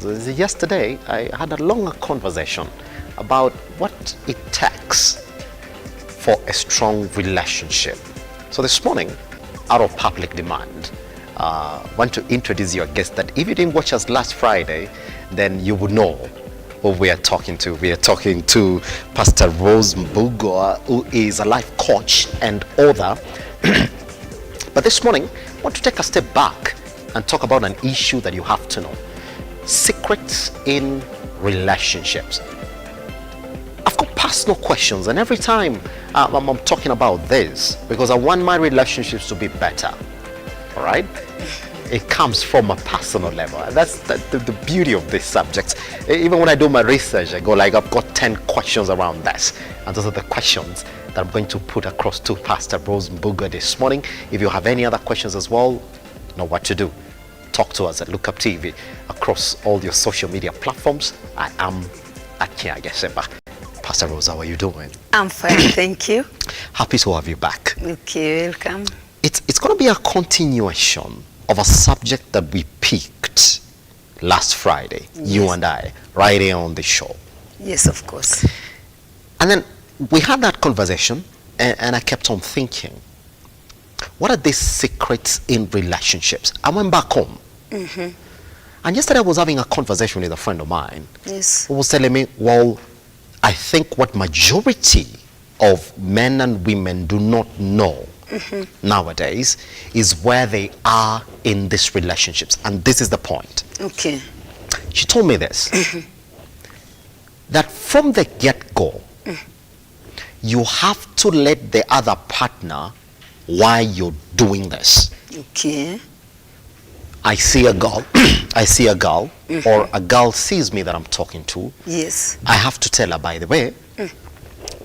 Yesterday, I had a longer conversation about what it takes for a strong relationship. So this morning, out of public demand, want to introduce your guest that if you didn't watch us last Friday, then you would know who we are talking to. We are talking to Pastor Rose Mbugo, who is a life coach and author. But this morning, I want to take a step back and talk about an issue that you have to know. Secrets in relationships. I've got personal questions, and every time I'm talking about this, because I want my relationships to be better, all right? It comes from a personal level. That's the beauty of this subject. Even when I do my research, I go like, I've got 10 questions around this. And those are the questions that I'm going to put across to Pastor Rose Mbugo this morning. If you have any other questions as well, you know what to do. Talk to us at Lookuptv across all your social media platforms. I am at Kiage Simba. Pastor Rose, how are you doing? I'm fine, thank you. Happy to have you back. Okay, welcome. It's going to be a continuation of a subject that we picked last Friday, yes. You and I, right here on the show. Yes, of course. And then we had that conversation, and I kept on thinking, what are these secrets in relationships? I went back home. Mm-hmm. And yesterday I was having a conversation with a friend of mine. Yes. Who was telling me, well, I think what majority of men and women do not know nowadays is where they are in these relationships. And this is the point. Okay. She told me this, that from the get-go, you have to let the other partner why you're doing this. Okay. I see a girl, or a girl sees me that I'm talking to. Yes. I have to tell her, by the way,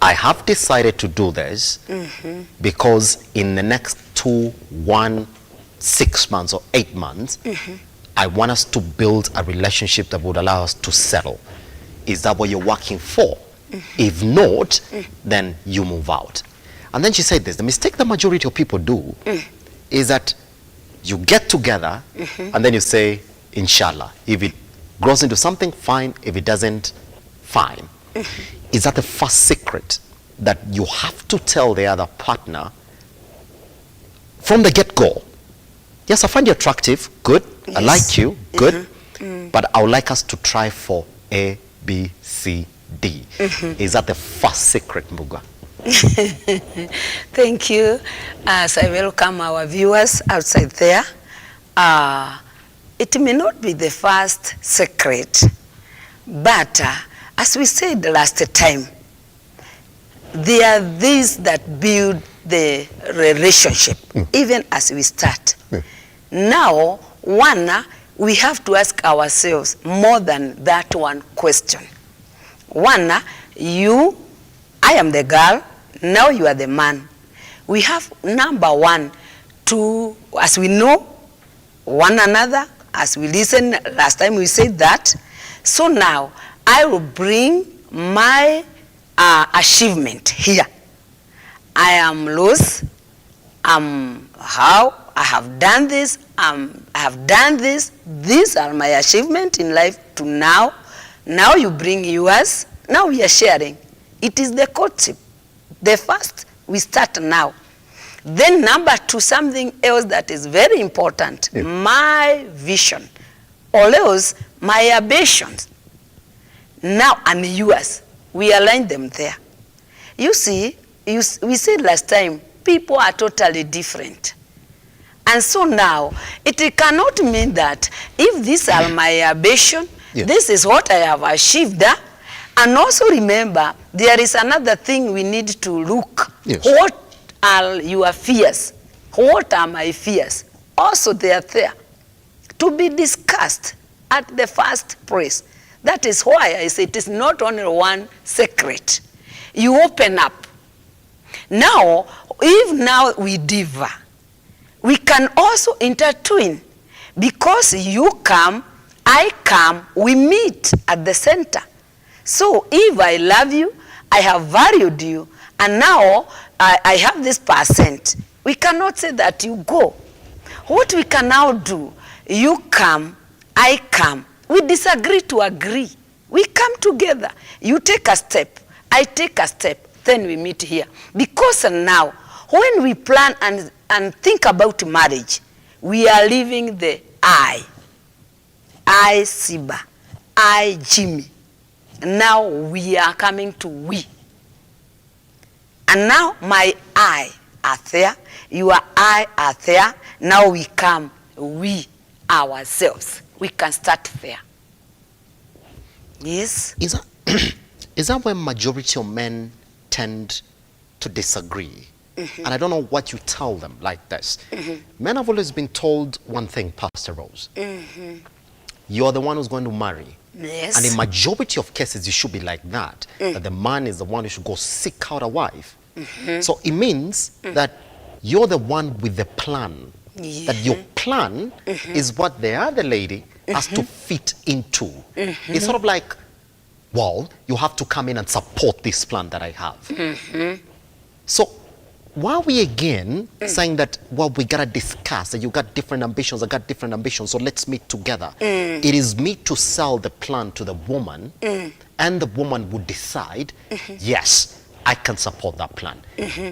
I have decided to do this because in the next 6 months or 8 months, I want us to build a relationship that would allow us to settle. Is that what you're working for? If not, then you move out. And then she said this, the mistake the majority of people do is that you get together and then you say, inshallah. If it grows into something, fine. If it doesn't, fine. Is that the first secret that you have to tell the other partner from the get-go? Yes, I find you attractive, good. Yes. I like you, good. But I would like us to try for A, B, C, D. Is that the first secret, Mbugo? Thank you. As I welcome our viewers outside there, it may not be the first secret, but as we said last time, there are these that build the relationship, even as we start. Now, we have to ask ourselves more than that one question. One, I am the girl, now you are the man. We have, number one, to, as we know one another, as we listened last time we said that. So now, I will bring my achievement here. I am Rose, how I have done this, I have done this, these are my achievements in life to now. Now you bring yours, now we are sharing. It is the courtship. The first, we start now. Then number two, something else that is very important, my vision, or else my ambitions. Now, and yours, we align them there. You see, we said last time, people are totally different. And so now, it cannot mean that if these are my ambition, this is what I have achieved. And also remember, there is another thing we need to look. Yes. What are your fears? What are my fears? Also they are there to be discussed at the first place. That is why I say it is not only one secret. You open up. Now, if now we differ, we can also intertwine. Because you come, I come, we meet at the center. So if I love you, I have valued you, and now I have this percent, we cannot say that you go. What we can now do, you come, I come, We disagree to agree. We come together. You take a step, I take a step, then we meet here. Because now, when we plan and think about marriage, we are leaving the I Simba, I Jimmy. Now we are coming to we. And now my I are there, your I are there. Now we come, we ourselves. We can start there. Yes. Is that where majority of men tend to disagree? And I don't know what you tell them like this. Men have always been told one thing, Pastor Rose. You're the one who's going to marry. Yes. And in majority of cases, it should be like that. That the man is the one who should go seek out a wife. So it means that you're the one with the plan. That your plan is what the other lady has to fit into. It's sort of like, well, you have to come in and support this plan that I have. So why are we again saying that, well, we gotta discuss that you got different ambitions, I got different ambitions, so let's meet together. It is me to sell the plan to the woman, and the woman would decide, yes, I can support that plan.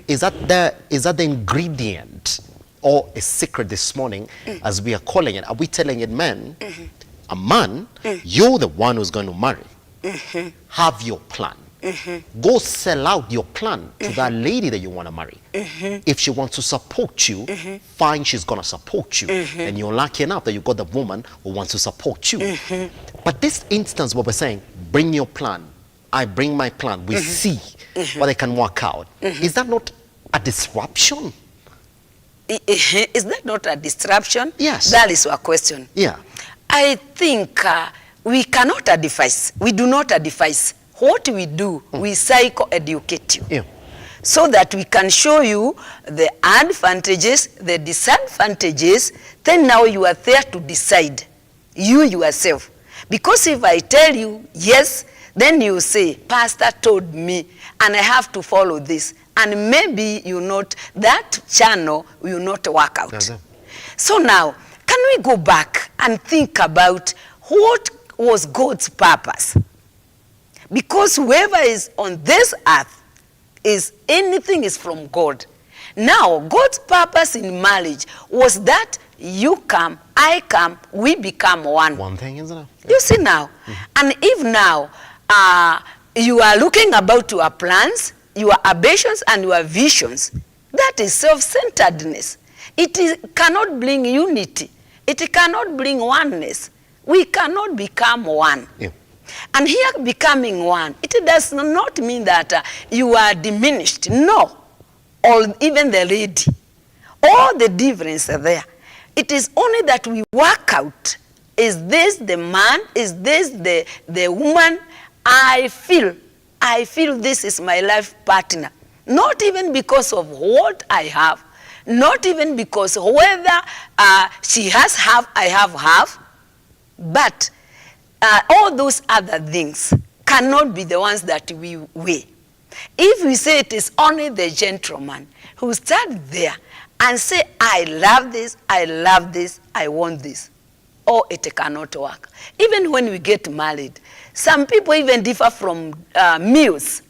Is that the ingredient or a secret this morning, as we are calling it? Are we telling it, men, a man, you're the one who's going to marry. Have your plan. Go sell out your plan to that lady that you want to marry. If she wants to support you, fine, she's going to support you. And you're lucky enough that you got the woman who wants to support you. But this instance, what we're saying, bring your plan. I bring my plan. We see what they can work out. Is that not a disruption? Is that not a disruption? Yes. That is our question. Yeah. I think we cannot advise. We do not advise. What we do, we psycho-educate you. Yeah. So that we can show you the advantages, the disadvantages, then now you are there to decide, you yourself. Because if I tell you, yes, then you say, Pastor told me, and I have to follow this. And maybe that channel will not work out. Okay. So now, can we go back and think about what was God's purpose? Because whoever is on this earth, anything is from God. Now, God's purpose in marriage was that you come, I come, we become one. One thing, isn't it? Yeah. You see now. And if now you are looking about your plans, your ambitions and your visions, that is self-centeredness. It cannot bring unity. It cannot bring oneness. We cannot become one. Yeah. And here becoming one, it does not mean that you are diminished. No. Or even the lady. All the difference are there. It is only that we work out. Is this the man? Is this the woman? I feel this is my life partner. Not even because of what I have. Not even because whether she has half, I have half. But all those other things cannot be the ones that we weigh. If we say it is only the gentleman who stands there and say, I love this, I want this, oh, it cannot work. Even when we get married, some people even differ from meals.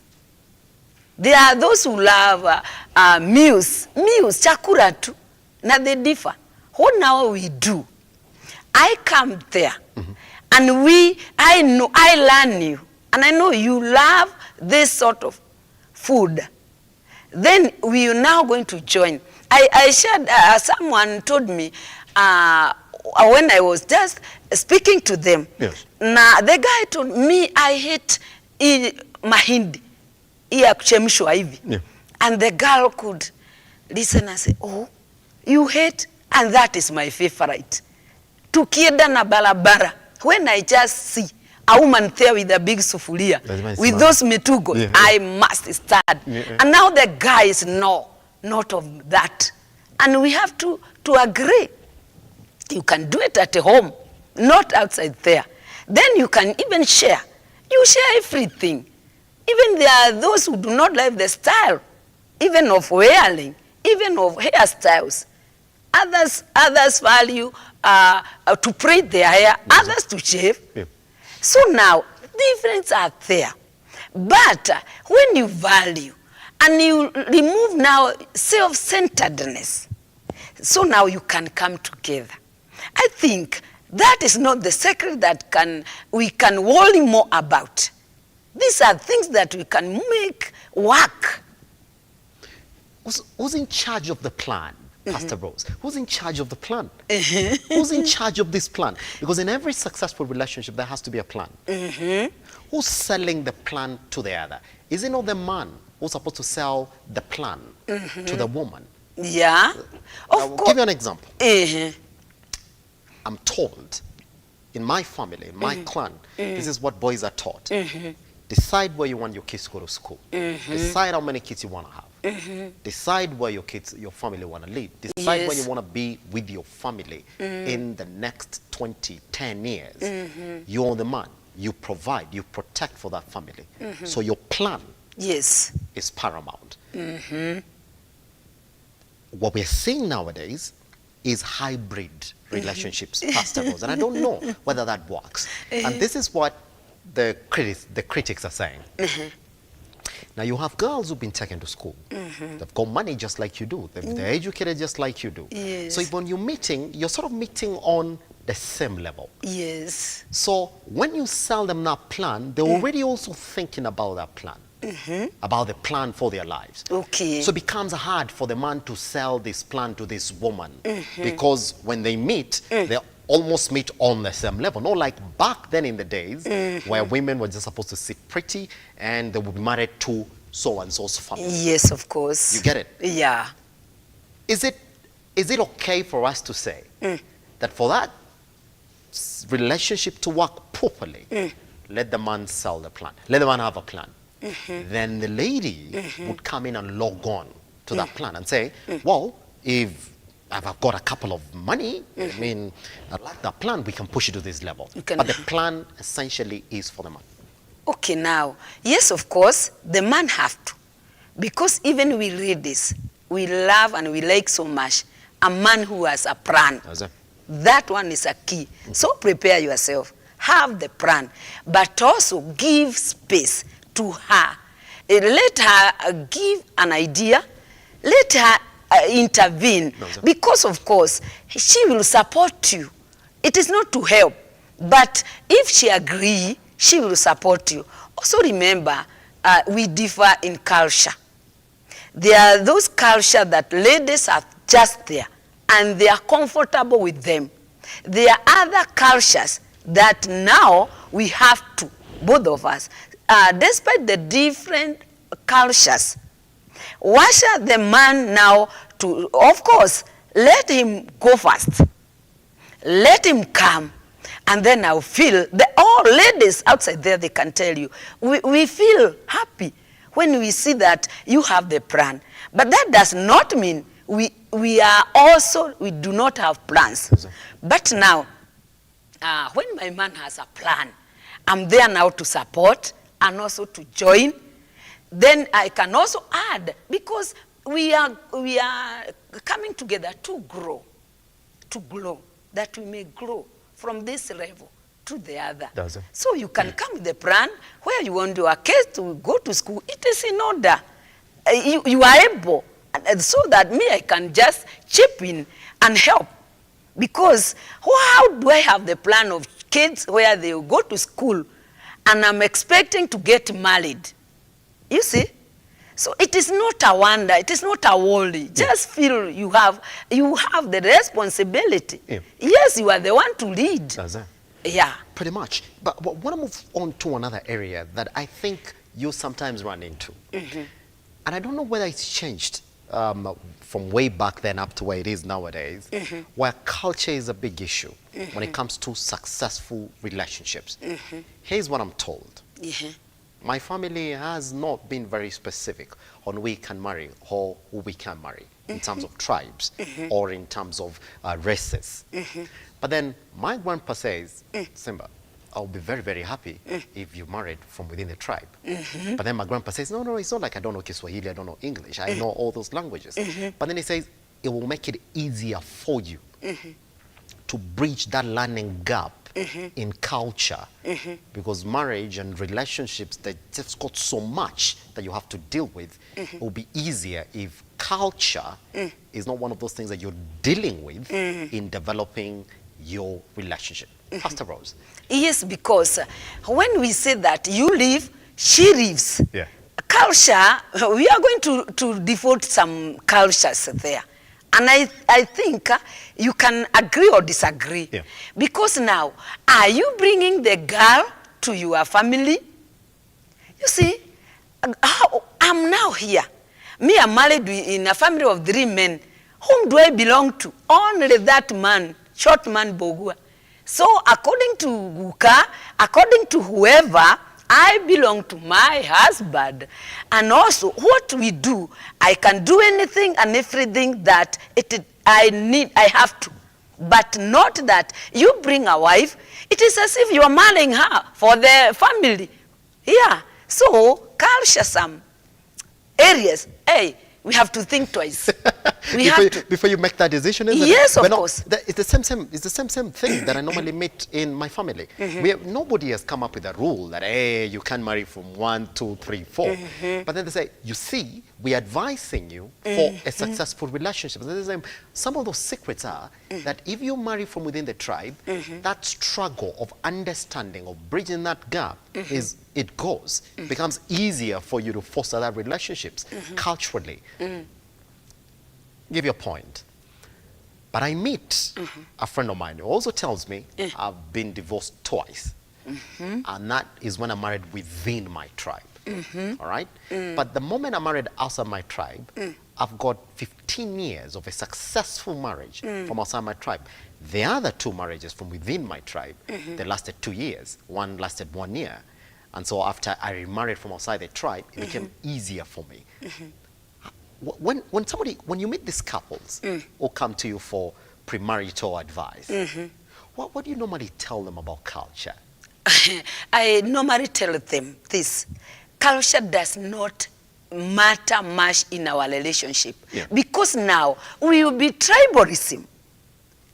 There are those who love meals, chakura tu, na they differ. What now we do? I come there, and I learn you, and I know you love this sort of food. Then we are now going to join. I shared, someone told me, when I was just speaking to them, yes. Now the guy told me, I hate mahindi, iya kuchemshwa hivi. Yeah. And the girl could listen and say, oh, you hate? And that is my favorite. Tukienda na barabara, when I just see a woman there with a big sufuria, with those metugo, yeah. I must start. Yeah. And now the guy is no, not of that. And we have to agree. You can do it at home, not outside there. Then you can even share. You share everything. Even there are those who do not like the style, even of wearing, even of hairstyles. Others value to braid their hair, others to shave. Yeah. So now, differences are there. But when you value and you remove now self-centeredness, so now you can come together. I think that is not the secret that we can worry more about. These are things that we can make work. Who's in charge of the plan, Pastor Rose? Who's in charge of the plan? Who's in charge of this plan? Because in every successful relationship, there has to be a plan. Who's selling the plan to the other? Is it not the man who's supposed to sell the plan to the woman? Yeah. I'll give you an example. I'm told in my family, in my clan, this is what boys are taught. Decide where you want your kids to go to school. Decide how many kids you want to have. Decide where your family want to live. Decide where you want to be with your family in the next 10 years. You're the man. You provide, you protect for that family. So your plan is paramount. What we're seeing nowadays is hybrid relationships, Pastor Rose, and I don't know whether that works. And this is what the critics are saying. Now you have girls who've been taken to school. They've got money just like you do. They're educated just like you do. So when you're meeting, you're sort of meeting on the same level. So when you sell them that plan, they're already also thinking about that plan. About the plan for their lives. So it becomes hard for the man to sell this plan to this woman because when they meet, they almost meet on the same level. Not like back then in the days where women were just supposed to sit pretty and they would be married to so-and-so's family. Yes, of course. You get it? Yeah. Is it okay for us to say that for that relationship to work properly, let the man sell the plan, let the man have a plan? Then the lady would come in and log on to that plan and say, well, if I've got a couple of money, I mean, I like that plan, we can push it to this level. But the plan essentially is for the man. Okay, now, yes, of course, the man have to. Because even we read this, we love and we like so much a man who has a plan. That one is a key. So prepare yourself, have the plan, but also give space to her. Let her give an idea. Let her intervene. Because, of course, she will support you. It is not to help. But if she agrees, she will support you. Also remember, we differ in culture. There are those cultures that ladies are just there and they are comfortable with them. There are other cultures that now we have to, both of us, despite the different cultures, usher the man now to, of course, let him go first. Let him come. And then I'll feel, all ladies outside there, they can tell you, we feel happy when we see that you have the plan. But that does not mean we do not have plans. But now, when my man has a plan, I'm there now to support and also to join. Then I can also add, because we are coming together to grow, that we may grow from this level to the other. So you can come with the plan where you want your kids to go to school. It is in order. You are able, so that me, I can just chip in and help. Because how do I have the plan of kids where they will go to school and I'm expecting to get married? You see? So it is not a wonder, it is not a worry. Just feel you have the responsibility. Yes, you are the one to lead. Yeah. Pretty much. But I want to move on to another area that I think you sometimes run into. And I don't know whether it's changed from way back then up to where it is nowadays, where culture is a big issue when it comes to successful relationships. Here's what I'm told. My family has not been very specific on who we can marry or who we can marry in terms of tribes or in terms of races. But then my grandpa says, Simba, I'll be very, very happy if you married from within the tribe. But then my grandpa says, no, it's not like I don't know Kiswahili, I don't know English, I know all those languages. But then he says, it will make it easier for you to bridge that learning gap in culture, because marriage and relationships, they just got so much that you have to deal with. It will be easier if culture is not one of those things that you're dealing with in developing your relationship. Pastor Rose. Yes, because when we say that you live, she lives. Yeah. Culture, we are going to default some cultures there. And I think you can agree or disagree. Yeah. Because now, are you bringing the girl to your family? You see, I'm now here. Me, I'm married in a family of 3 men. Whom do I belong to? Only that man, short man Bogua. So according to Guka, according to whoever, I belong to my husband. And also, what we do, I can do anything and everything that I have to. But not that you bring a wife. It is as if you are marrying her for the family. Yeah. So, culture some areas, hey, we have to think twice. Before you make that decision, isn't yes, it? Of course. It's the same thing that I normally meet in my family. Nobody has come up with a rule that, hey, you can marry from 1, 2, 3, 4. But then they say, you see, we're advising you for a successful relationship. And they say, some of those secrets are that if you marry from within the tribe, that struggle of understanding, of bridging that gap, becomes easier for you to foster that relationships culturally. Give you a point. But I meet a friend of mine who also tells me I've been divorced twice. And that is when I'm married within my tribe. All right? But the moment I'm married outside my tribe, I've got 15 years of a successful marriage from outside my tribe. The other 2 marriages from within my tribe, they lasted 2 years. One lasted 1 year. And so after I remarried from outside the tribe, it became easier for me. When you meet these couples who come to you for premarital advice, what do you normally tell them about culture? I normally tell them this. Culture does not matter much in our relationship. Because now we will be tribalism.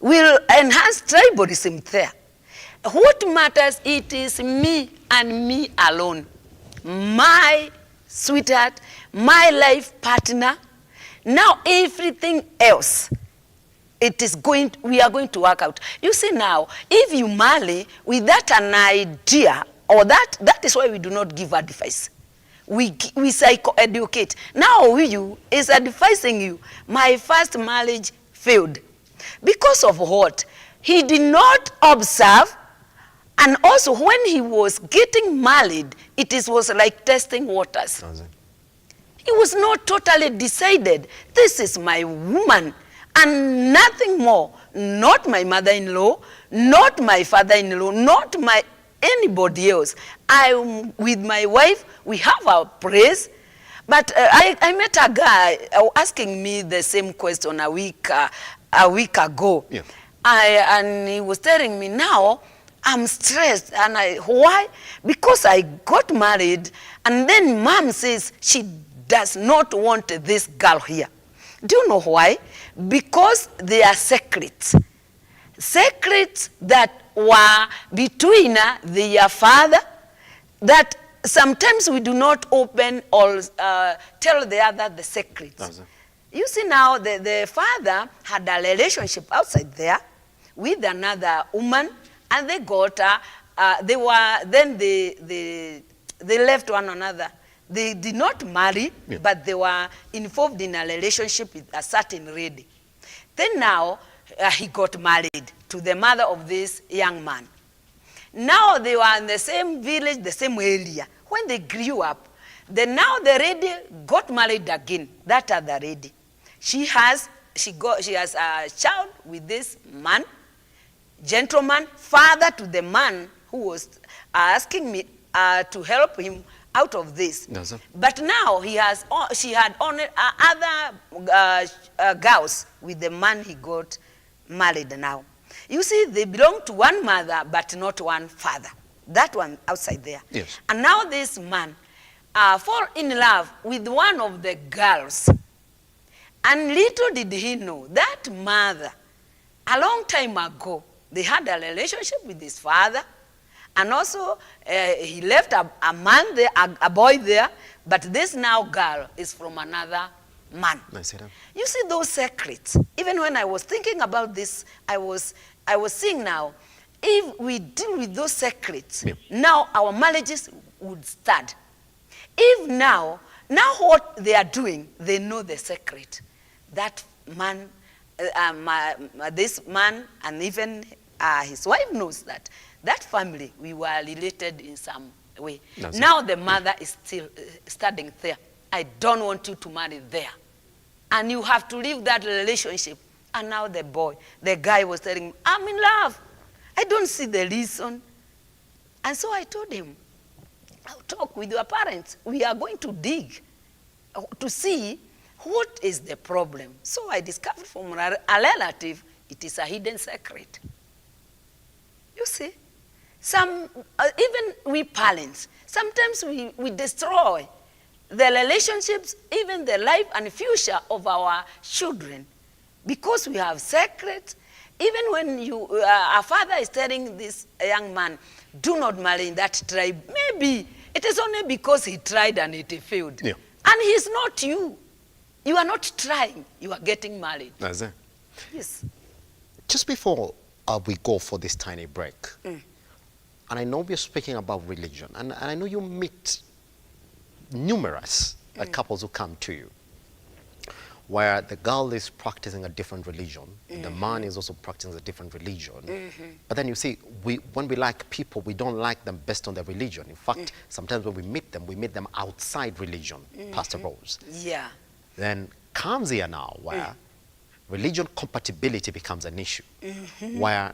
We'll enhance tribalism there. What matters, it is me and me alone. My sweetheart, my life partner. Now everything else, we are going to work out. You see now, if you marry without an idea, or that is why we do not give advice. We psycho-educate. Now you is advising you, my first marriage failed. Because of what? He did not observe. And also, when he was getting married, it was like testing waters. He was not totally decided. This is my woman, and nothing more. Not my mother-in-law, not my father-in-law, not anybody else. With my wife, we have our praise. But I met a guy asking me the same question a week ago. Yeah. And he was telling me, now, I'm stressed. And why? Because I got married, and then mom says she does not want this girl here. Do you know why? Because they are secrets. Secrets that were between their father, that sometimes we do not open or tell the other the secrets. You see now, the father had a relationship outside there with another woman, and they got they left one another. They did not marry, but they were involved in a relationship with a certain lady. Then now he got married to the mother of this young man. Now they were in the same village, the same area. When they grew up, now the lady got married again. That other lady, she has a child with this man. Gentleman, father to the man who was asking me to help him out of this. But now she had only other girls with the man he got married now. You see, they belong to one mother but not one father. That one outside there. Yes. And now this man fall in love with one of the girls. And little did he know that mother, a long time ago, They had a relationship with his father, and also he left a man there, a boy there, but this now girl is from another man. You see those secrets. Even when I was thinking about this, I was seeing now, if we deal with those secrets, now our marriages would start. If now what they are doing, they know the secret. That man, this man, and even his wife knows that. That family, we were related in some way. Now the mother is still studying there. I don't want you to marry there. And you have to leave that relationship. And now the guy was telling me, I'm in love. I don't see the reason. And so I told him, I'll talk with your parents. We are going to dig to see what is the problem. So I discovered from a relative, it is a hidden secret. You see? Even we parents, sometimes we destroy the relationships, even the life and future of our children, because we have secrets. Even when a father is telling this young man, do not marry in that tribe, maybe it is only because he tried and it failed. Yeah. And he's not you. You are not trying, you are getting married. That's it. Yes. Just before we go for this tiny break, and I know we're speaking about religion, and I know you meet numerous couples who come to you, where the girl is practicing a different religion, the man is also practicing a different religion. But then you see, when we like people, we don't like them based on their religion. In fact, sometimes when we meet them outside religion, Pastor Rose. Yeah. Then comes here now where religion compatibility becomes an issue. Where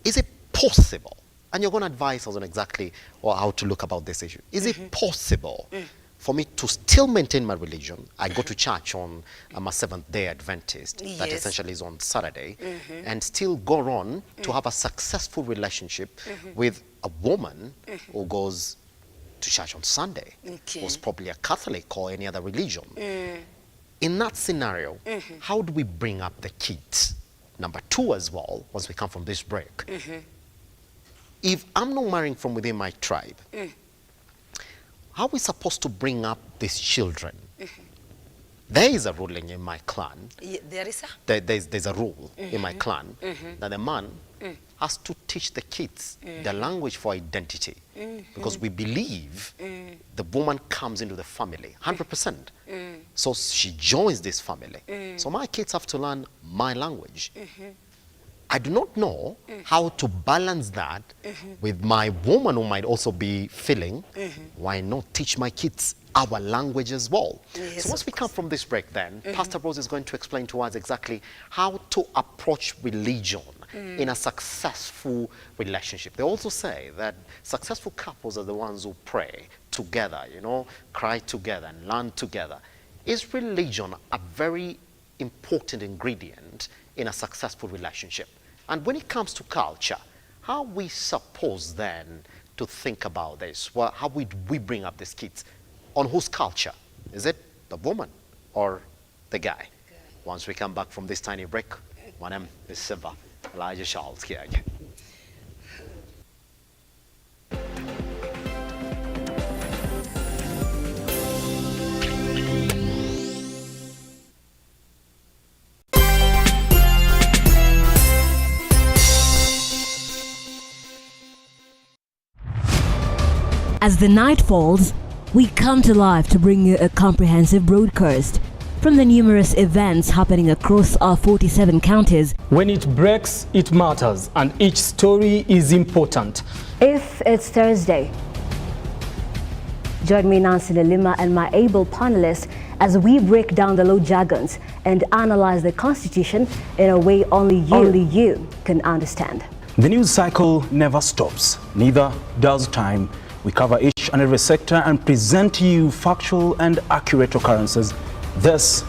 is it possible, and you're going to advise us on exactly how to look about this issue. Is it possible for me to still maintain my religion? I go to church on I'm a Seventh-day Adventist, that essentially is on Saturday, and still go on to have a successful relationship with a woman who goes to church on Sunday, who's probably a Catholic or any other religion. In that scenario, how do we bring up the kids? Number two as well, once we come from this break. If I'm not marrying from within my tribe, how are we supposed to bring up these children? There is a ruling in my clan. There is there's a rule in my clan that the man has to teach the kids the language for identity, because we believe the woman comes into the family 100%. So she joins this family. So my kids have to learn my language. I do not know how to balance that with my woman who might also be feeling, why not teach my kids our language as well? So once we come from this break then, Pastor Rose is going to explain to us exactly how to approach religion in a successful relationship. They also say that successful couples are the ones who pray together, cry together and learn together. Is religion a very important ingredient in a successful relationship? And when it comes to culture, how are we supposed then to think about this? Well, how would we bring up these kids? On whose culture? Is it the woman or the guy? Once we come back from this tiny break, my name is Simba Kiage. As the night falls, we come to life to bring you a comprehensive broadcast from the numerous events happening across our 47 counties. When it breaks, it matters, and each story is important. If it's Thursday, join me, Nancy Lima, and my able panelists as we break down the law jargons and analyze the Constitution in a way only you can understand. The news cycle never stops, neither does time. We cover each and every sector and present to you factual and accurate occurrences. This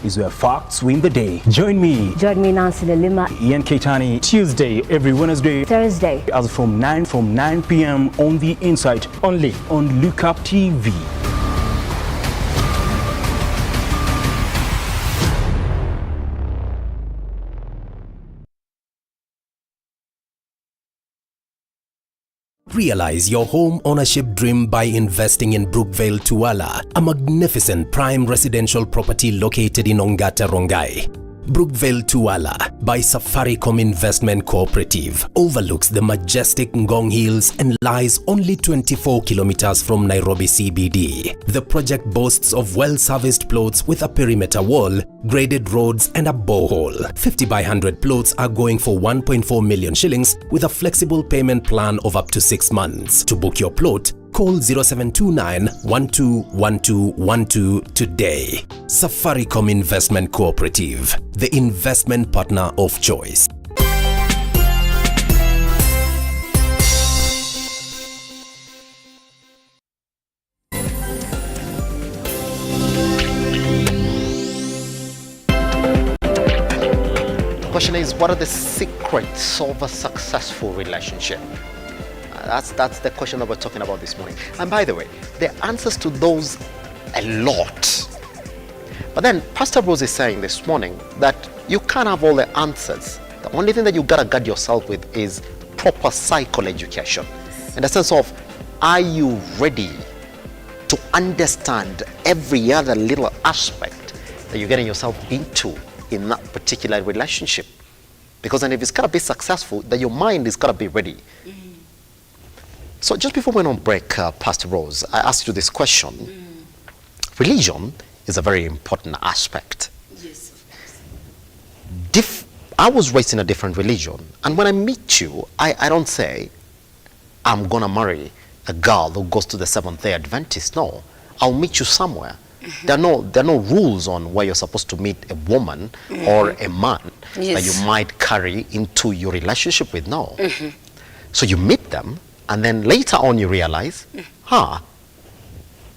is where facts win the day. Join me, Nancy Lima, Ian Keitani, Tuesday, every Wednesday, Thursday, as from 9 p.m. on The Insight, only on Lookuptv. Realize your home ownership dream by investing in Brookvale Tuala, a magnificent prime residential property located in Ongata, Rongai. Brookvale Tuala by Safaricom Investment Cooperative overlooks the majestic Ngong Hills and lies only 24 kilometers from Nairobi CBD. The project boasts of well-serviced plots with a perimeter wall, graded roads and a borehole. 50 by 100 plots are going for 1.4 million shillings with a flexible payment plan of up to 6 months. To book your plot, call 0729 121212 today. Safaricom Investment Cooperative, the investment partner of choice. The question is, what are the secrets of a successful relationship? That's the question that we're talking about this morning. And by the way, the answers to those a lot. But then Pastor Rose is saying this morning that you can't have all the answers. The only thing that you gotta guard yourself with is proper psychological education. In the sense of, are you ready to understand every other little aspect that you're getting yourself into in that particular relationship? Because then if it's gotta be successful, then your mind is gotta be ready. So just before we went on break, Pastor Rose, I asked you this question. Religion is a very important aspect. Yes, of course. I was raised in a different religion, and when I meet you, I don't say, I'm gonna marry a girl who goes to the Seventh-day Adventist. No, I'll meet you somewhere. There are no rules on where you're supposed to meet a woman or a man that you might carry into your relationship with. No. So you meet them, and then later on you realize,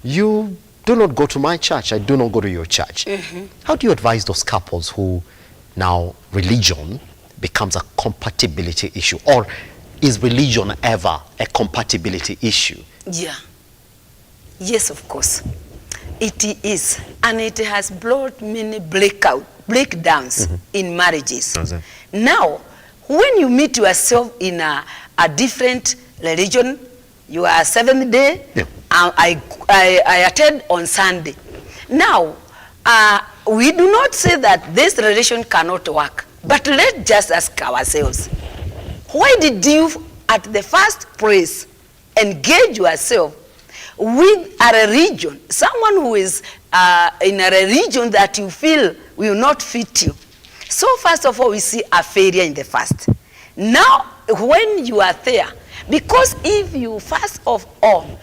you do not go to my church, I do not go to your church. How do you advise those couples who now religion becomes a compatibility issue? Or is religion ever a compatibility issue? Yeah. Yes, of course. It is. And it has brought many breakdowns in marriages. Now, when you meet yourself in a different religion, you are Seventh Day, I attend on Sunday. Now, we do not say that this relation cannot work, but let's just ask ourselves, why did you at the first place engage yourself with a religion, someone who is in a religion that you feel will not fit you? So first of all, we see a failure in the first. Now, when you are there, because if you first of all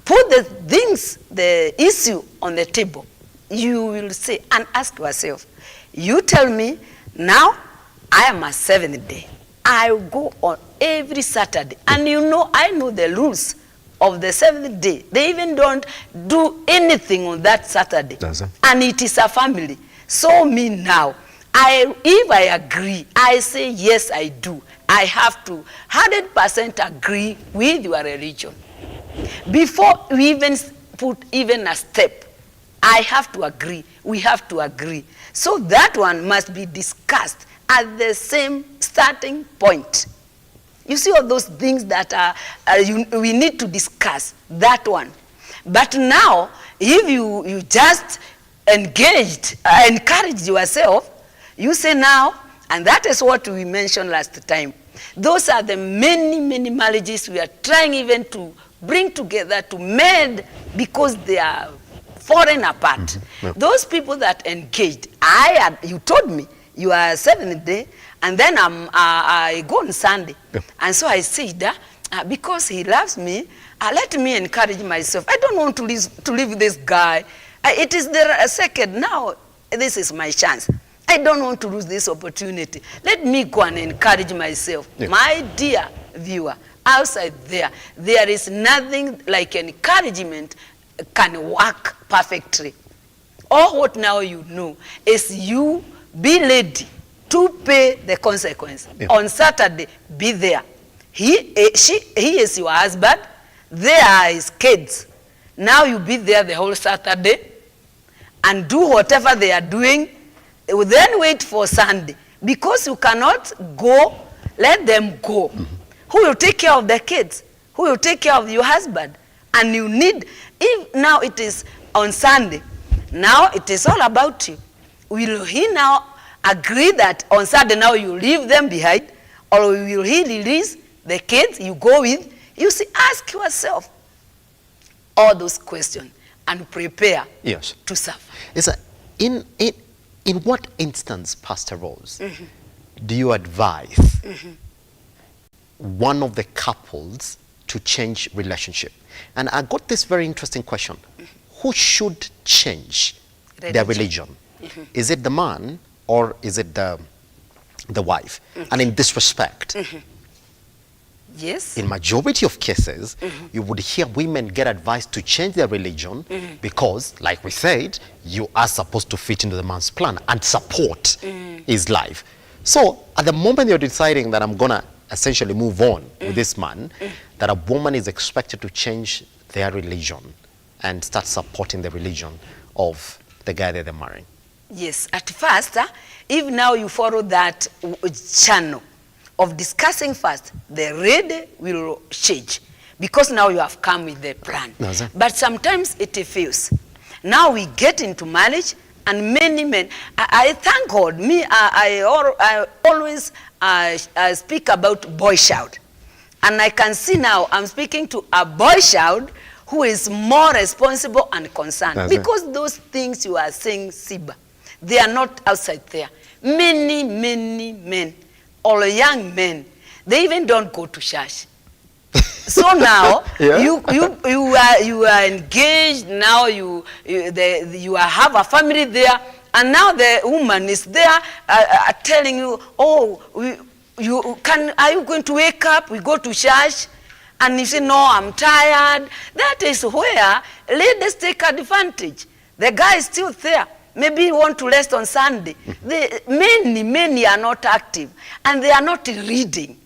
put the issue on the table, you will say and ask yourself, you tell me, now I am a Seventh Day. I go on every Saturday. And you know, I know the rules of the Seventh Day. They even don't do anything on that Saturday. And it is a family. So me now, if I agree, I say yes, I do. I have to 100% agree with your religion. Before we even put even a step, I have to agree. We have to agree. So that one must be discussed at the same starting point. You see all those things that we need to discuss, that one. But now, if you just encourage yourself, you say now, and that is what we mentioned last time. Those are the many, many marriages we are trying even to bring together to mend because they are falling apart. Those people that engaged, you told me you are Seventh Day, and then I go on Sunday. And so I said, because he loves me, let me encourage myself. I don't want to leave this guy. It is the second. Now, this is my chance. I don't want to lose this opportunity. Let me go and encourage myself. My dear viewer, outside there is nothing like encouragement can work perfectly. All what now you know is you be ready to pay the consequence. On Saturday, be there. He is your husband. There are his kids. Now you be there the whole Saturday and do whatever they are doing. Then wait for Sunday. Because you cannot go, let them go. Who will take care of the kids? Who will take care of your husband? And you need, if now it is on Sunday, now it is all about you. Will he now agree that on Saturday now you leave them behind? Or will he release the kids you go with? You see, ask yourself all those questions and prepare to suffer. Is that in what instance, Pastor Rose, do you advise one of the couples to change relationship? And I got this very interesting question. Who should change their religion? Is it the man or is it the wife? And in this respect, yes, in majority of cases, you would hear women get advised to change their religion because, like we said, you are supposed to fit into the man's plan and support his life. So at the moment you're deciding that I'm gonna essentially move on with this man, that a woman is expected to change their religion and start supporting the religion of the guy that they're marrying. Yes, at first, if now you follow that channel of discussing first, the ready will change because now you have come with the plan. But sometimes it fails. Now we get into marriage and many men, I thank God, me, I always speak about boy child. And I can see now I'm speaking to a boy child who is more responsible and concerned. Because those things you are saying, Simba, they are not outside there. Many men, or young men, they even don't go to church. So now you are engaged. Now you have a family there, and now the woman is there telling you, oh, are you going to wake up? We go to church. And you say, no, I'm tired. That is where ladies take advantage. The guy is still there. Maybe you want to rest on Sunday. Many are not active. And they are not reading.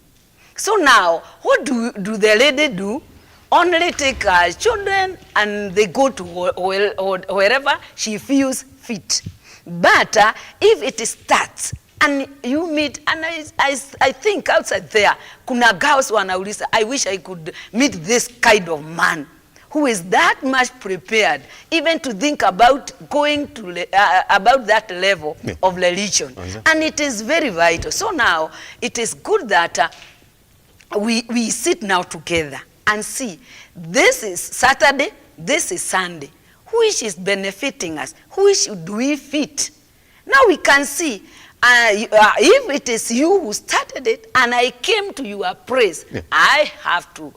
So now, what do the lady do? Only take her children and they go to wherever she feels fit. But if it starts, and you meet, and I think outside there, kuna girls wanauliza, I wish I could meet this kind of man who is that much prepared even to think about going to about that level of religion. And it is very vital. So now it is good that we sit now together and see, this is Saturday, this is Sunday. Which is benefiting us? Which do we fit? Now we can see, if it is you who started it and I came to your praise, I have to.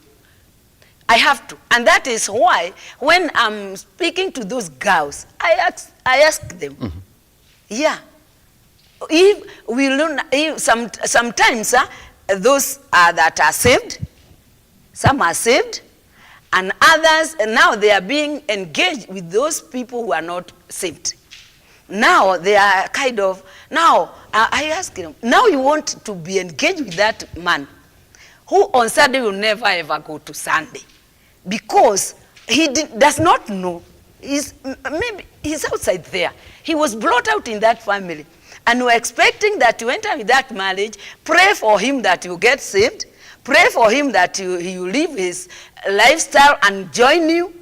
And that is why when I'm speaking to those girls, I ask them, if we learn, sometimes those that are saved, some are saved, and others, and now they are being engaged with those people who are not saved. Now they are kind of, now I ask them, now you want to be engaged with that man who on Sunday will never ever go to Sunday because he does not know. Maybe he's outside there. He was brought out in that family. And we're expecting that you enter with that marriage, pray for him that you get saved, pray for him that he will live his lifestyle and join you.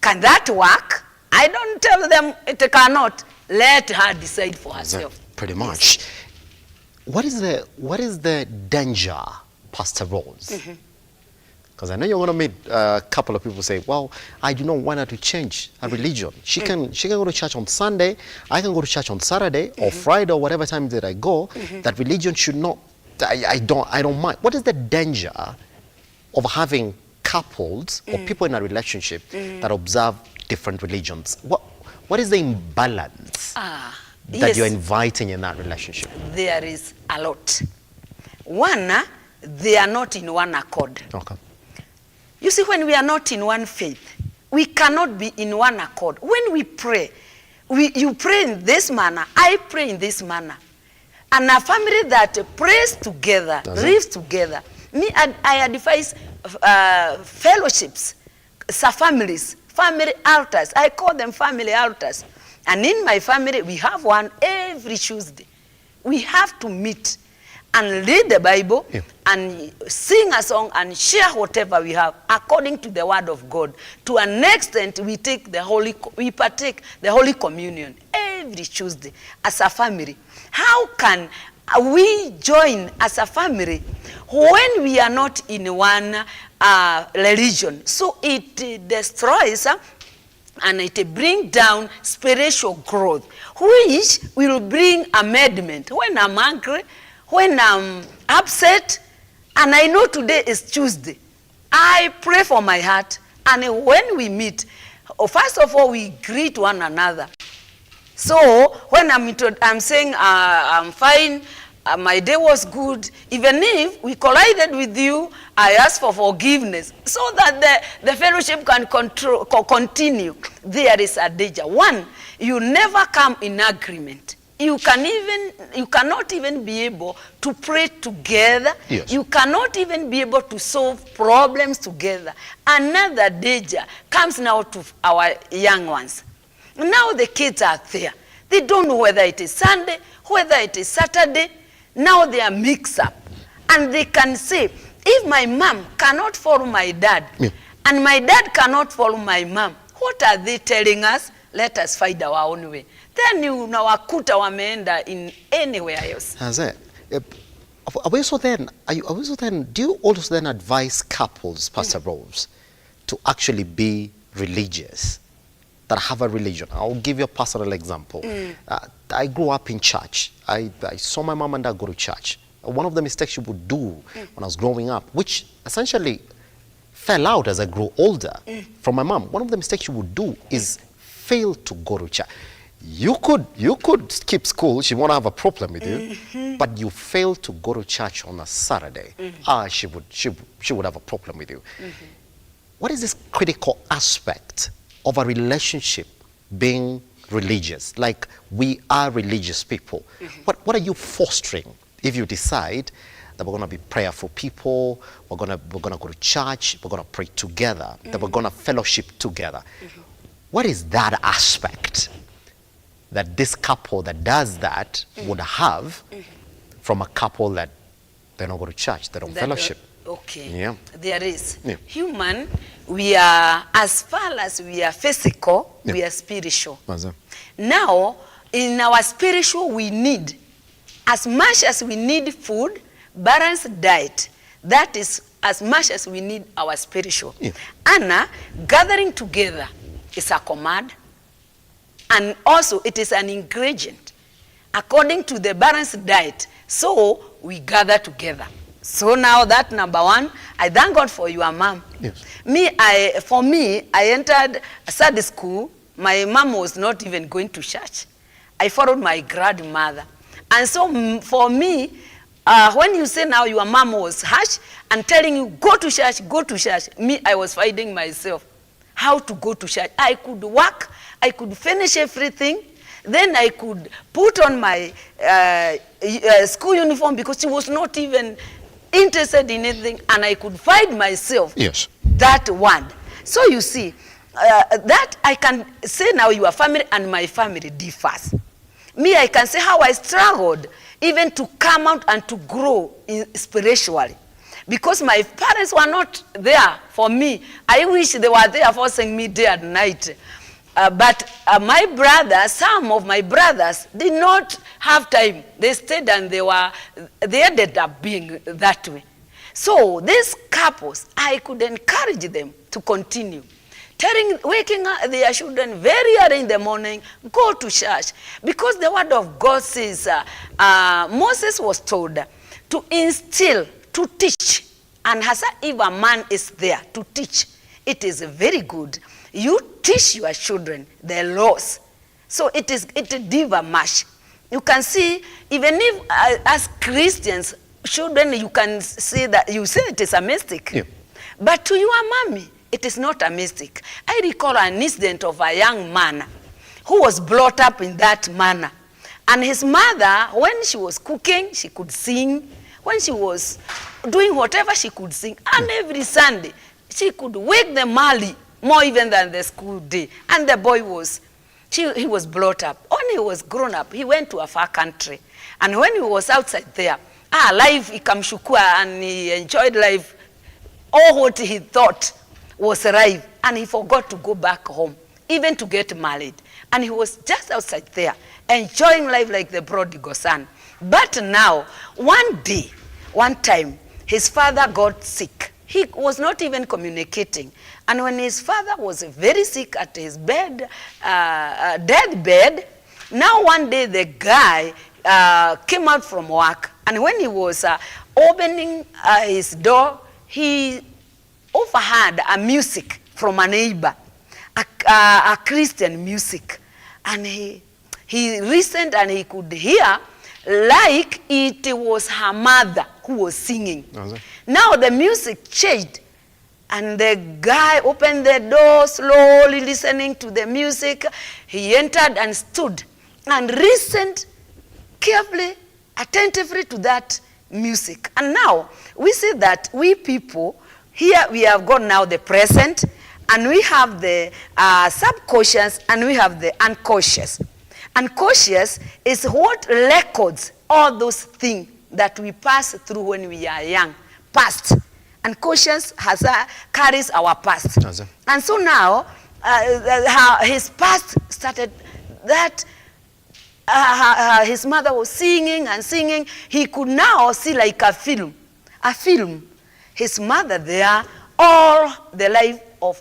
Can that work? I don't tell them it cannot. Let her decide for herself. Pretty much. Yes. What is the danger, Pastor Rose? Because I know you're going to meet a couple of people say, well, I do not want her to change her religion. She can go to church on Sunday. I can go to church on Saturday or Friday or whatever time that I go. That religion should not, I don't mind. What is the danger of having couples or people in a relationship that observe different religions? What is the imbalance that you're inviting in that relationship? There is a lot. One, they are not in one accord. Okay. You see, when we are not in one faith, we cannot be in one accord. When we pray, you pray in this manner, I pray in this manner. And a family that prays together, lives together. Me, I advise fellowships, families, family altars. I call them family altars. And in my family, we have one every Tuesday. We have to meet and read the Bible and sing a song and share whatever we have according to the word of God. To an extent, we partake the Holy Communion every Tuesday as a family. How can we join as a family when we are not in one religion? So it destroys and it brings down spiritual growth, which will bring amendment. When I'm angry, when I'm upset, and I know today is Tuesday, I pray for my heart, and when we meet, first of all, we greet one another. So when I'm saying I'm fine, my day was good, even if we collided with you, I ask for forgiveness so that the fellowship can continue. There is a danger. One, you never come in agreement. You cannot even be able to pray together. Yes. You cannot even be able to solve problems together. Another danger comes now to our young ones. Now the kids are there. They don't know whether it is Sunday, whether it is Saturday. Now they are mixed up. And they can say, if my mom cannot follow my dad, and my dad cannot follow my mom, what are they telling us? Let us find our own way. Then unawakuta wameenda in anywhere else. Has it? Do you also then advise couples, Pastor Rose, to actually be religious, that have a religion? I'll give you a personal example. I grew up in church. I saw my mom and dad go to church. One of the mistakes she would do when I was growing up, which essentially fell out as I grew older from my mom, one of the mistakes she would do is fail to go to church. You could skip school, she won't have a problem with you, but you fail to go to church on a Saturday, she would have a problem with you. What is this critical aspect of a relationship being religious? Like, we are religious people. What are you fostering if you decide that we're going to be prayerful people, we're going to go to church, we're going to pray together, that we're going to fellowship together? What is that aspect that this couple that does that would have from a couple that they don't go to church, they don't fellowship? Okay. Yeah. There is. Yeah. Human, we are, as far as we are physical, we are spiritual. Now, in our spiritual, we need, as much as we need food, balanced diet, that is as much as we need our spiritual. Anna, gathering together is a command, and also it is an ingredient according to the balanced diet. So we gather together. So now that number one, I thank God for your mom. Yes. For me, I entered Sunday school. My mom was not even going to church. I followed my grandmother. And so for me, when you say now your mom was harsh and telling you, go to church, me, I was finding myself how to go to church. I could work, I could finish everything, then I could put on my school uniform because she was not even interested in anything, and I could find myself that one. So you see, that I can say now your family and my family differs. Me, I can say how I struggled even to come out and to grow spiritually. Because my parents were not there for me. I wish they were there forcing me day and night. But my brothers, some of my brothers did not have time. They stayed and they ended up being that way. So these couples, I could encourage them to continue. Waking up their children very early in the morning, go to church. Because the word of God says, Moses was told to instill, to teach. And if a man is there to teach, it is very good. You teach your children the laws. So it differ much. You can see, even if as Christians, children, you can see that, you say it is a mistake. But to your mommy, it is not a mistake. I recall an incident of a young man who was brought up in that manner. And his mother, when she was cooking, she could sing. When she was doing whatever, she could sing. And every Sunday, she could wake them early, more even than the school day. And the boy he was brought up. When he was grown up, he went to a far country. And when he was outside there, life ikamshukua and he enjoyed life. All what he thought was right, and he forgot to go back home, even to get married. And he was just outside there, enjoying life like the prodigal son. But now, one time, his father got sick. He was not even communicating. And when his father was very sick at his bed, deathbed, now one day the guy came out from work, and when he was opening his door, he overheard a music from a neighbor, a Christian music, and he listened and he could hear like it was her mother who was singing. Now the music changed, and the guy opened the door slowly, listening to the music. He entered and stood and listened carefully, attentively to that music. And now we see that we people, here we have got now the present, and we have the subconscious, and we have the unconscious. Unconscious is what records all those things that we pass through when we are young, past. Unconscious carries our past. And so now, his past started that his mother was singing and singing. He could now see like a film. His mother there, all the life of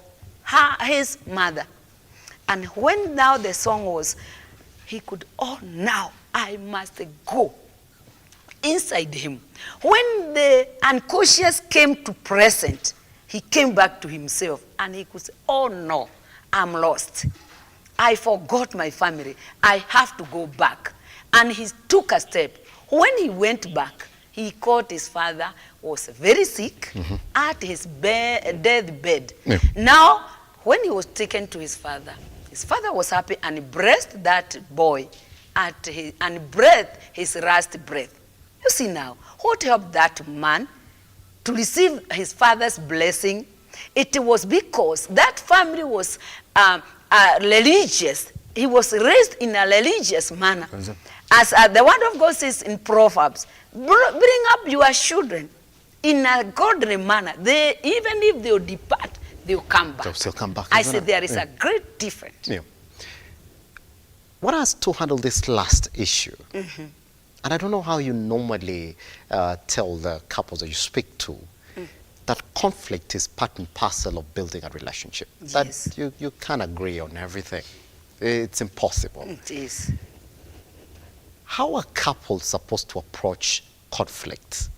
his mother. And when now the song was, he could, now I must go inside him. When the unconscious came to present, he came back to himself, and he could say, oh no, I'm lost. I forgot my family. I have to go back. And he took a step. When he went back, he caught his father was very sick at his deathbed. Yeah. Now, when he was taken to his father was happy and breathed that boy and breathed his last breath. You see now, what helped that man to receive his father's blessing? It was because that family was religious. He was raised in a religious manner. As the word of God says in Proverbs, bring up your children in a godly manner. Even if they depart, they'll come back. They'll still come back. I said there is a great difference. Yeah. What has to handle this last issue? And I don't know how you normally tell the couples that you speak to that conflict is part and parcel of building a relationship. Yes. That you can't agree on everything. It's impossible. It is. How are couples supposed to approach conflicts,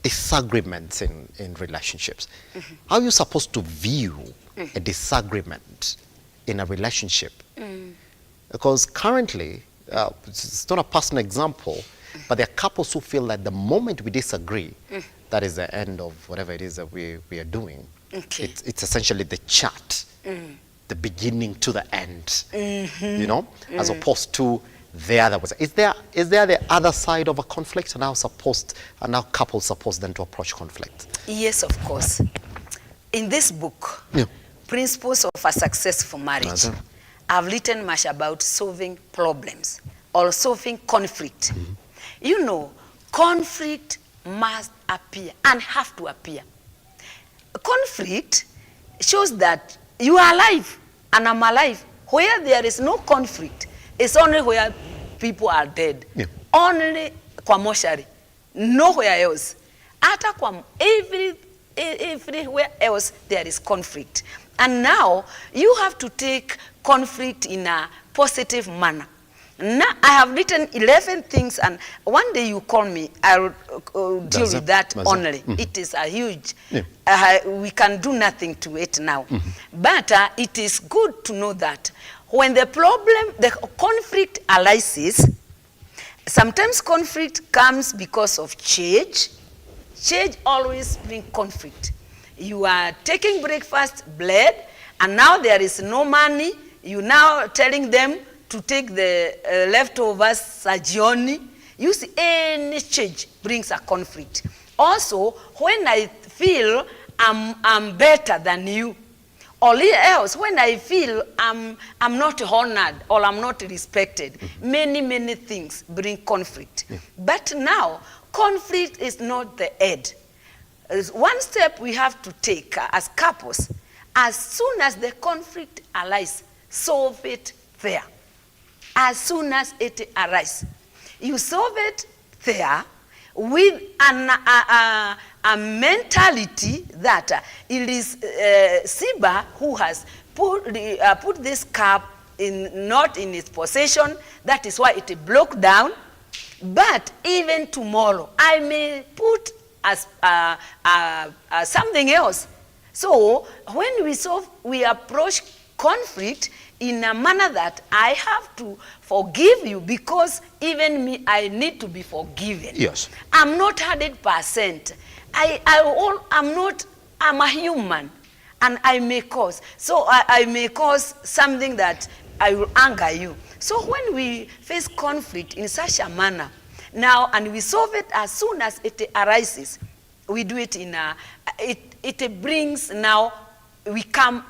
disagreements in relationships? How are you supposed to view a disagreement in a relationship? Because currently, it's not a personal example, but there are couples who feel that the moment we disagree, that is the end of whatever it is that we are doing. It's essentially the chart, the beginning to the end, you know, as opposed to the other way. Is there the other side of a conflict, and how couples supposed then to approach conflict? Yes, of course. In this book, Principles of a Successful Marriage, I've written much about solving problems or solving conflict. You know, conflict must appear and have to appear. Conflict shows that you are alive and I'm alive. Where there is no conflict, it's only where people are dead. Only kwa moshari, nowhere else. Ata kwa everywhere else there is conflict. And now you have to take conflict in a positive manner. Now I have written 11 things, and one day you call me, I will deal with that only. It is a huge, we can do nothing to it now. But it is good to know that when the conflict arises, sometimes conflict comes because of change. Change always brings conflict. You are taking breakfast, bread, and now there is no money. You now telling them to take the leftovers, sajioni. You see, any change brings a conflict. Also, when I feel I'm better than you, or else when I feel I'm not honored or I'm not respected, many things bring conflict. But now, conflict is not the end. One step we have to take as couples, as soon as the conflict arises, solve it there. As soon as it arises, you solve it there with a mentality that it is Simba who has put this cup not in its possession. That is why it broke down. But even tomorrow, I may put as something else. So when we approach conflict in a manner that I have to forgive you, because even me, I need to be forgiven. Yes. I'm not 100%. I'm a human, and I may cause. So I may cause something that I will anger you. So when we face conflict in such a manner, now, and we solve it as soon as it arises, we do it in a, it brings now, we come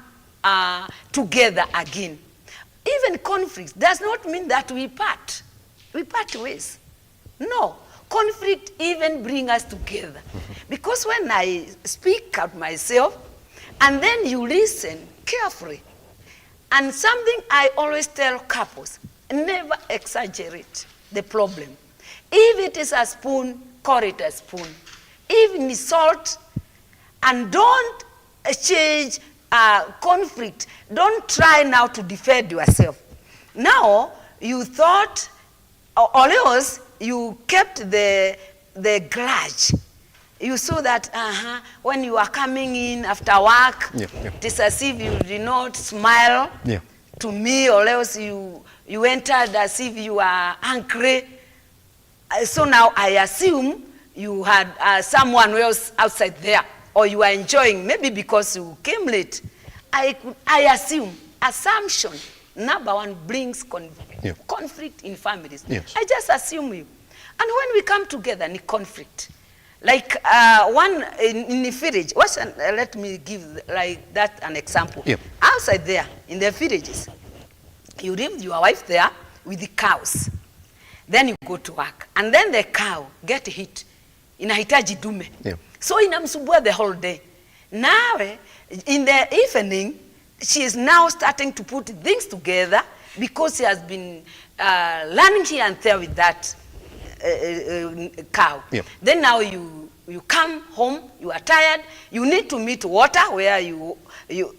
together again. Even conflict does not mean that we part ways. No, conflict even bring us together. Because when I speak out myself, and then you listen carefully, and something I always tell couples, never exaggerate the problem. If it is a spoon, call it a spoon. Even salt, and don't change conflict. Don't try now to defend yourself. Now, you thought, or else you kept the grudge. You saw that when you are coming in after work, it is as if you did not smile to me, or else you entered as if you are angry. So now I assume you had someone else outside there, or you are enjoying, maybe because you came late. I assume, assumption, number one, brings conflict in families. Yes. I just assume you. And when we come together in conflict, like one in the village, let me give like that an example. Outside there, in the villages, you leave your wife there with the cows. Then you go to work. And then the cow get hit. Inahitaji dume. So inamsumbua the whole day. Now, in the evening, she is now starting to put things together because she has been learning here and there with that cow. Then now you come home, you are tired, you need to meet water where you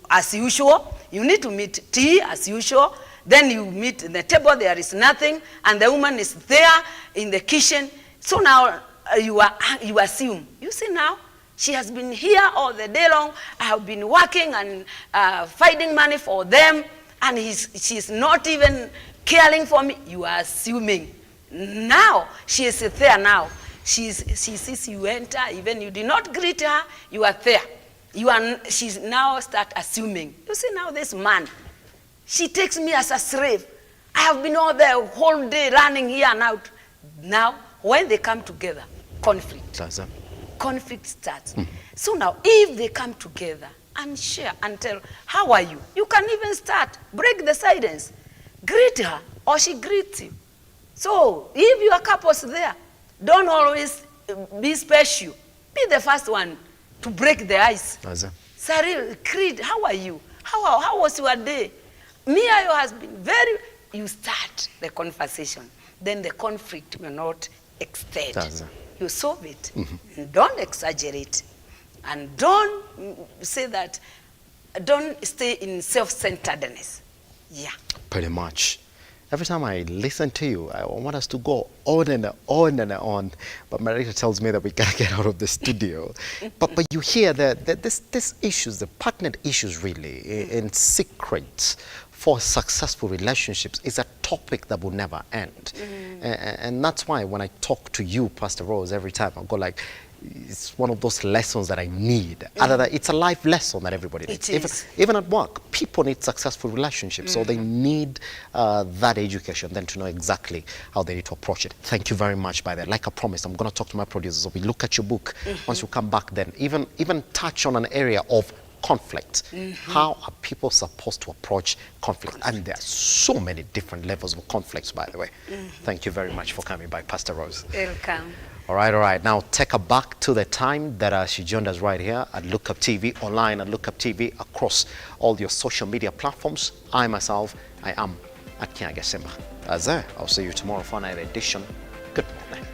as usual, you need to meet tea as usual, then you meet the table, there is nothing, and the woman is there in the kitchen. So now you assume, you see now, she has been here all the day long, I have been working and finding money for them, and she's not even caring for me. You are assuming. Now, she is there now. She sees you enter, even you did not greet her, you are there. She's now start assuming. You see now this man, she takes me as a slave. I have been all the whole day running here and out. Now, when they come together, conflict. Conflict starts. So now, if they come together and share and tell, how are you? You can even start, break the silence. Greet her, or she greets you. So, if your couple's there, don't always be special. Be the first one to break the ice. Saril, Creed, how are you? How was your day? Miayo has been very... You start the conversation. Then the conflict will not extend. You solve it. Don't exaggerate. And don't say that, don't stay in self-centeredness. Yeah. Pretty much. Every time I listen to you, I want us to go on and on and on. But Marita tells me that we gotta get out of the studio. but you hear that this issues, the partnered issues really, in secret for successful relationships is a topic that will never end. And that's why when I talk to you, Pastor Rose, every time I go like, it's one of those lessons that I need. Other than it's a life lesson that everybody needs. Even at work, people need successful relationships, so they need that education, then to know exactly how they need to approach it. Thank you very much. By that, like I promised, I'm going to talk to my producers. So we look at your book. Once you come back, then even touch on an area of conflict. How are people supposed to approach conflict? And there are so many different levels of conflicts, by the way. Thank you very much for coming by, Pastor Rose. Welcome. All right. Now take her back to the time that she joined us right here at Lookuptv, online at Lookuptv, across all your social media platforms. I myself, I am at Kiage Simba. I'll see you tomorrow for another edition. Good morning.